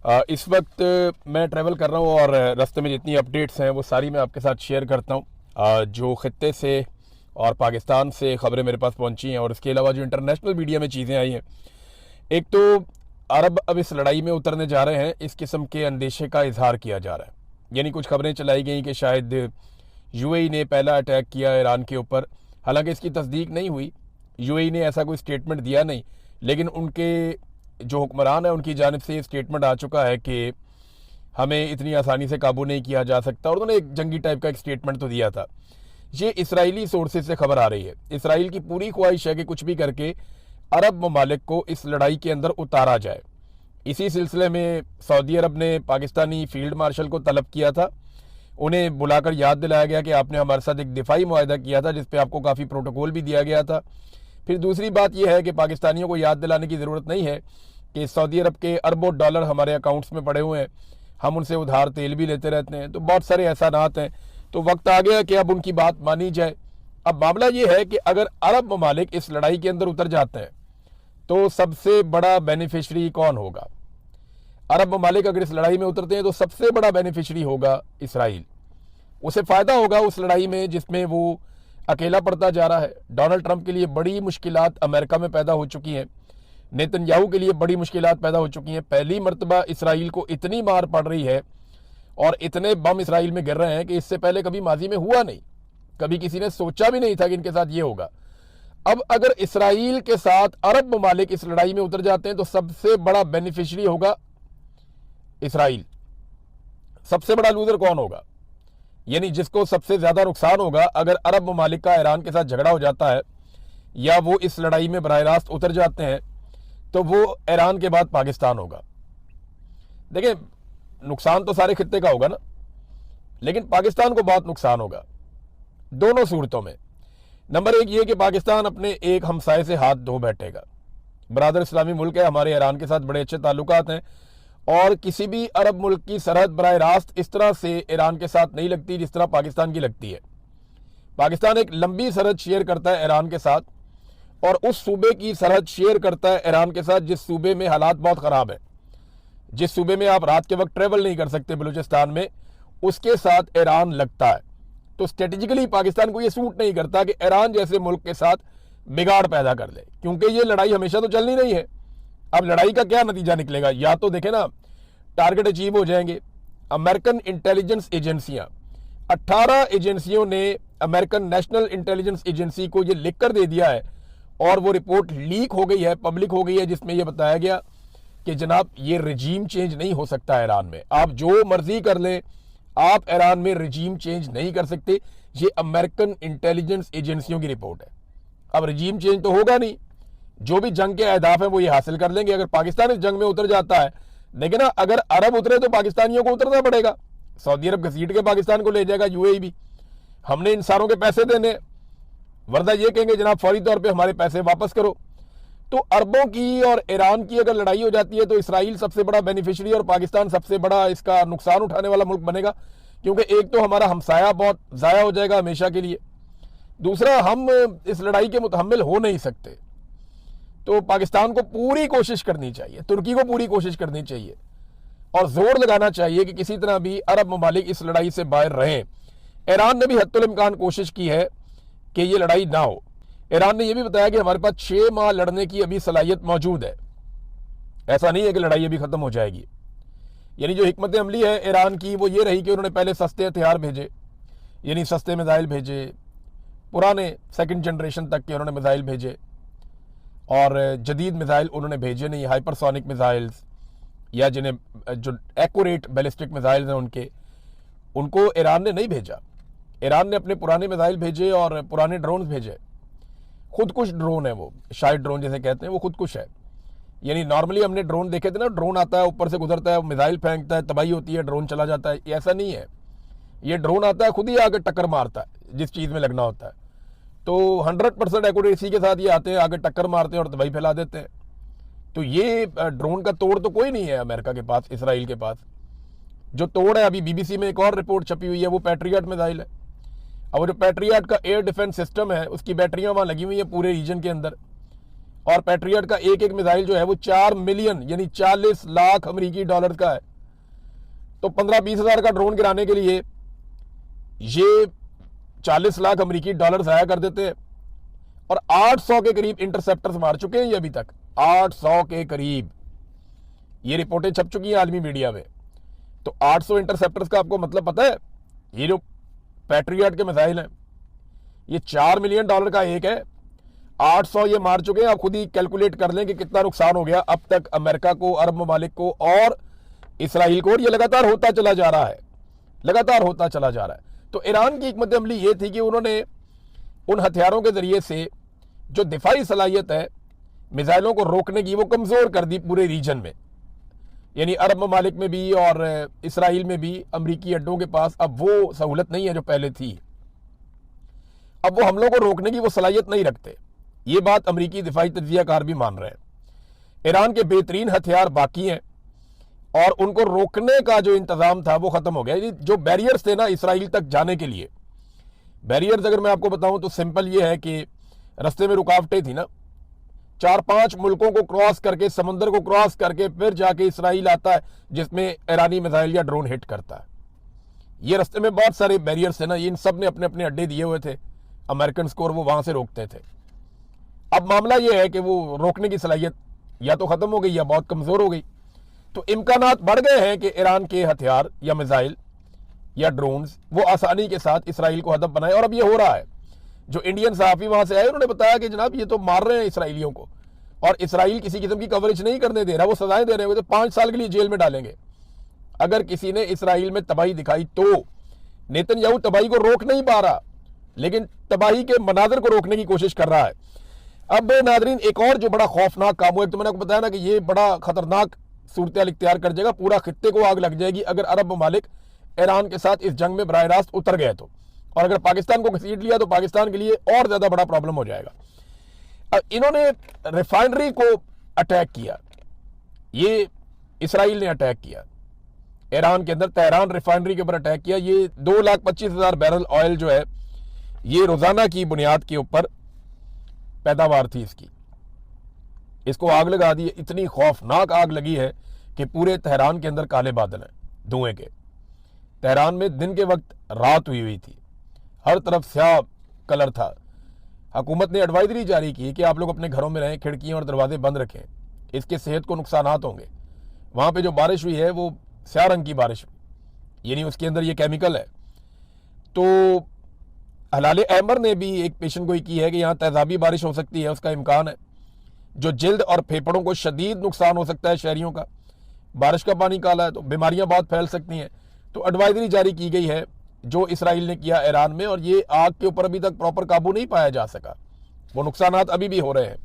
इस वक्त मैं ट्रैवल कर रहा हूँ और रास्ते में जितनी अपडेट्स हैं वो सारी मैं आपके साथ शेयर करता हूँ। जो खित्ते से और पाकिस्तान से खबरें मेरे पास पहुँची हैं और इसके अलावा जो इंटरनेशनल मीडिया में चीज़ें आई हैं। एक तो अरब अब इस लड़ाई में उतरने जा रहे हैं, इस किस्म के अंदेशे का इजहार किया जा रहा है। यानी कुछ खबरें चलाई गई कि शायद यूएई ने पहला अटैक किया ईरान के ऊपर। हालांकि इसकी तस्दीक नहीं हुई, यूएई ने ऐसा कोई स्टेटमेंट दिया नहीं, लेकिन उनके जो हुक्मरान है उनकी जानिब से ये स्टेटमेंट आ चुका है कि हमें इतनी आसानी से काबू नहीं किया जा सकता, और उन्होंने एक जंगी टाइप का एक स्टेटमेंट तो दिया था। ये इसराइली सोर्सेज से खबर आ रही है। इसराइल की पूरी ख्वाहिश है कि कुछ भी करके अरब ममालिक को इस लड़ाई के अंदर उतारा जाए। इसी सिलसिले में सऊदी अरब ने पाकिस्तानी फील्ड मार्शल को तलब किया था। उन्हें बुलाकर याद दिलाया गया कि आपने हमारे साथ एक दिफाई मुआहदा किया था, जिसपे आपको काफ़ी प्रोटोकॉल भी दिया गया था। फिर दूसरी बात यह है कि पाकिस्तानियों को याद दिलाने की ज़रूरत नहीं है कि सऊदी अरब के अरबों डॉलर हमारे अकाउंट्स में पड़े हुए हैं, हम उनसे उधार तेल भी लेते रहते हैं, तो बहुत सारे एहसानात हैं। तो वक्त आ गया कि अब उनकी बात मानी जाए। अब मामला ये है कि अगर अरब ममालिक इस लड़ाई के अंदर उतर जाते हैं तो सबसे बड़ा बेनिफिशरी कौन होगा? अरब ममालिक अगर इस लड़ाई में उतरते हैं तो सबसे बड़ा बेनिफिशरी होगा इसराइल। उसे फ़ायदा होगा उस लड़ाई में जिसमें वो अकेला पड़ता जा रहा है। डोनाल्ड ट्रंप के लिए बड़ी मुश्किलात अमेरिका में पैदा हो चुकी हैं, नेतन्याहू के लिए बड़ी मुश्किलात पैदा हो चुकी हैं। पहली मरतबा इसराइल को इतनी मार पड़ रही है और इतने बम इसराइल में गिर रहे हैं कि इससे पहले कभी माजी में हुआ नहीं। कभी किसी ने सोचा भी नहीं था कि इनके साथ ये होगा। अब अगर इसराइल के साथ अरब ममालिक इस लड़ाई में उतर जाते हैं तो सबसे बड़ा बेनिफिशरी होगा इसराइल। सबसे बड़ा लूजर कौन होगा? यानी जिसको सबसे ज्यादा नुकसान होगा अगर अरब ममालिक का ईरान के साथ झगड़ा हो जाता है या वो इस लड़ाई में बराह रास्त उतर जाते हैं, तो वो ईरान के बाद पाकिस्तान होगा। देखिए, नुकसान तो सारे खित्ते का होगा ना, लेकिन पाकिस्तान को बहुत नुकसान होगा दोनों सूरतों में। नंबर एक ये कि पाकिस्तान अपने एक हमसाये से हाथ धो बैठेगा। बरादर इस्लामी मुल्क है, हमारे ईरान के साथ बड़े अच्छे ताल्लुकात हैं और किसी भी अरब मुल्क की सरहद बराह रास्त इस तरह से ईरान के साथ नहीं लगती जिस तरह पाकिस्तान की लगती है। पाकिस्तान एक लंबी सरहद शेयर करता है ईरान के साथ, और उस सूबे की सरहद शेयर करता है ईरान के साथ जिस सूबे में हालात बहुत ख़राब है, जिस सूबे में आप रात के वक्त ट्रेवल नहीं कर सकते, बलूचिस्तान में, उसके साथ ईरान लगता है। तो स्ट्रेटेजिकली पाकिस्तान को यह सूट नहीं करता कि ईरान जैसे मुल्क के साथ बिगाड़ पैदा कर ले, क्योंकि ये लड़ाई हमेशा तो चलनी नहीं है। अब लड़ाई का क्या नतीजा निकलेगा? या तो देखें ना, टारगेट अचीव हो जाएंगे। अमेरिकन इंटेलिजेंस एजेंसियां, 18 एजेंसियों ने अमेरिकन नेशनल इंटेलिजेंस एजेंसी को ये लिख कर दे दिया है और वो रिपोर्ट लीक हो गई है, पब्लिक हो गई है, जिसमें यह बताया गया कि जनाब ये रजीम चेंज नहीं हो सकता ईरान में। आप जो मर्जी कर लें, आप ईरान में रजीम चेंज नहीं कर सकते। ये अमेरिकन इंटेलिजेंस एजेंसियों की रिपोर्ट है। अब रजीम चेंज तो होगा नहीं, जो भी जंग के अहदाफ हैं वो ये हासिल कर लेंगे अगर पाकिस्तान इस जंग में उतर जाता है। लेकिन ना, अगर अरब उतरे तो पाकिस्तानियों को उतरना पड़ेगा। सऊदी अरब घसीट के पाकिस्तान को ले जाएगा, यूएई भी। हमने इन सारों के पैसे देने, वरना ये कहेंगे जनाब फौरी तौर पे हमारे पैसे वापस करो। तो अरबों की और ईरान की अगर लड़ाई हो जाती है तो इसराइल सबसे बड़ा बेनिफिशियरी और पाकिस्तान सबसे बड़ा इसका नुकसान उठाने वाला मुल्क बनेगा, क्योंकि एक तो हमारा हमसाया बहुत ज़ाया हो जाएगा हमेशा के लिए, दूसरा हम इस लड़ाई के मुतहम्मिल हो नहीं सकते। तो पाकिस्तान को पूरी कोशिश करनी चाहिए, तुर्की को पूरी कोशिश करनी चाहिए और जोर लगाना चाहिए कि किसी तरह भी अरब ममालिक इस लड़ाई से बाहर रहें। ईरान ने भी हद्दुल इम्कान कोशिश की है कि ये लड़ाई ना हो। ईरान ने यह भी बताया कि हमारे पास 6 माह लड़ने की अभी सलाहियत मौजूद है। ऐसा नहीं है कि लड़ाई अभी खत्म हो जाएगी। यानी जो हिकमत अमली है ईरान की वो ये रही कि उन्होंने पहले सस्ते हथियार भेजे, यानी सस्ते मिसाइल भेजे, पुराने सेकंड जनरेशन तक के उन्होंने मिसाइल भेजे, और जदीद मिसाइल उन्होंने भेजे नहीं, हाइपरसोनिक मिसाइल्स या जिन्हें जो एक्यूरेट बैलिस्टिक मिसाइल्स हैं उनको ईरान ने नहीं भेजा। ईरान ने अपने पुराने मिसाइल भेजे और पुराने ड्रोन भेजे। खुदकुश ड्रोन है वो, शायद ड्रोन जैसे कहते हैं, वो खुदकुश है। यानी नॉर्मली हमने ड्रोन देखे थे ना, ड्रोन आता है, ऊपर से गुजरता है, मिसाइल फेंकता है, तबाही होती है, ड्रोन चला जाता है। ऐसा नहीं है, ये ड्रोन आता है खुद ही आगे टक्कर मारता है जिस चीज़ में लगना होता है। तो 100% एक्यूरेसी के साथ ये आते हैं, आगे टक्कर मारते हैं और तबाही फैला देते हैं। तो ये ड्रोन का तोड़ तो कोई नहीं है अमेरिका के पास, इसराइल के पास। जो तोड़ है, अभी बीबीसी में एक और रिपोर्ट छपी हुई है, वो पैट्रियट मिसाइल है। अब वो जो पैट्रियट का एयर डिफेंस सिस्टम है उसकी बैटरियां वहाँ लगी हुई हैं पूरे रीजन के अंदर, और पैट्रियट का एक एक मिसाइल जो है वो 4 मिलियन यानी 40 लाख अमेरिकी डॉलर का है। तो 15-20 हजार का ड्रोन गिराने के लिए ये 40 लाख अमेरिकी डॉलर जाया कर देते हैं। और 800 के करीब इंटरसेप्टर्स मार चुके हैं ये अभी तक, 800 के करीब। ये रिपोर्टें छप चुकी हैं आलमी मीडिया में। तो 800 इंटरसेप्टर्स का आपको मतलब पता है? ये जो पैट्रियट के मिसाइल हैं ये 4 मिलियन डॉलर का एक है, 800 ये मार चुके हैं। आप खुद ही कैलकुलेट कर लें कि कितना नुकसान हो गया अब तक अमेरिका को, अरब ममालिक को और इसराइल को। और ये लगातार होता चला जा रहा है, लगातार होता चला जा रहा है। तो ईरान की हिकमत अमली ये थी कि उन्होंने उन हथियारों के जरिए से जो दिफाई सलाहियत है मिसाइलों को रोकने की, वो कमजोर कर दी पूरे रीजन में। यानी अरब ममालिक में भी और इसराइल में भी अमरीकी अड्डों के पास अब वो सहूलत नहीं है जो पहले थी। अब वो हमलों को रोकने की वो सलाहियत नहीं रखते। ये बात अमरीकी दिफाई तज्जियाकार भी मान रहे हैं। ईरान के बेहतरीन हथियार बाकी हैं और उनको रोकने का जो इंतजाम था वो खत्म हो गया। जो बैरियर्स थे ना इसराइल तक जाने के लिए, बैरियर्स अगर मैं आपको बताऊं तो सिंपल ये है कि रास्ते में रुकावटें थी ना, 4-5 मुल्कों को क्रॉस करके, समंदर को क्रॉस करके फिर जाके इसराइल आता है जिसमें ईरानी मिसाइल या ड्रोन हिट करता है। ये रास्ते में बहुत सारे बैरियर्स थे ना, इन सब ने अपने अपने अड्डे दिए हुए थे अमेरिकन को और वो वहां से रोकते थे। अब मामला ये है कि वो रोकने की सलाहियत या तो खत्म हो गई या बहुत कमजोर हो गई। तो इम्कानात बढ़ गए हैं कि ईरान के हथियार या मिसाइल या ड्रोन्स वो आसानी के साथ इसराइल को हदफ बनाए। और अब ये हो रहा है। जो इंडियन सहाफ़ी वहां से आए उन्होंने बताया कि जनाब ये तो मार रहे हैं इसराइलियों को और इसराइल किसी किस्म की कवरेज नहीं करने दे रहा, वो सजाएं दे रहे हैं, तो 5 साल के लिए जेल में डालेंगे अगर किसी ने इसराइल में तबाही दिखाई तो। नेतन्याहू तबाही को रोक नहीं पा रहा लेकिन तबाही के मनाजर को रोकने की कोशिश कर रहा है। अब नाजरीन एक और जो बड़ा खौफनाक काम हुआ, तो मैंने आपको बताया ना कि ये बड़ा खतरनाक सूरत इख्तियार कर जाएगा, पूरा खित्ते को आग लग जाएगी अगर अरब ममालिक ईरान के साथ इस जंग में बराह रास्त उतर गए तो। और अगर पाकिस्तान को घसीट लिया तो पाकिस्तान के लिए और ज्यादा बड़ा प्रॉब्लम हो जाएगा। अब इन्होंने रिफाइनरी को अटैक किया, ये इसराइल ने अटैक किया ईरान के अंदर, तेहरान रिफाइनरी के ऊपर अटैक किया। ये 2,25,000 बैरल ऑयल जो है ये रोजाना की बुनियाद के ऊपर पैदावार थी इसकी, इसको आग लगा दी। इतनी खौफनाक आग लगी है कि पूरे तेहरान के अंदर काले बादल हैं धुएं के। तेहरान में दिन के वक्त रात हुई थी, हर तरफ स्याह कलर था। हुकूमत ने एडवाइजरी जारी की कि आप लोग अपने घरों में रहें, खिड़कियां और दरवाजे बंद रखें, इसके सेहत को नुकसानात होंगे। वहां पे जो बारिश हुई है वो स्याह रंग की बारिश हुई, यानी उसके अंदर ये केमिकल है। तो हलाल अहमर ने भी एक पेशन गोई की है कि यहाँ तेजाबी बारिश हो सकती है, उसका इम्कान है, जो जिल्द और फेफड़ों को शदीद नुकसान हो सकता है शहरियों का। बारिश का पानी काला है तो बीमारियां बहुत फैल सकती हैं। तो एडवाइजरी जारी की गई है जो इसराइल ने किया ईरान में, और ये आग के ऊपर अभी तक प्रॉपर काबू नहीं पाया जा सका, वो नुकसानात अभी भी हो रहे हैं।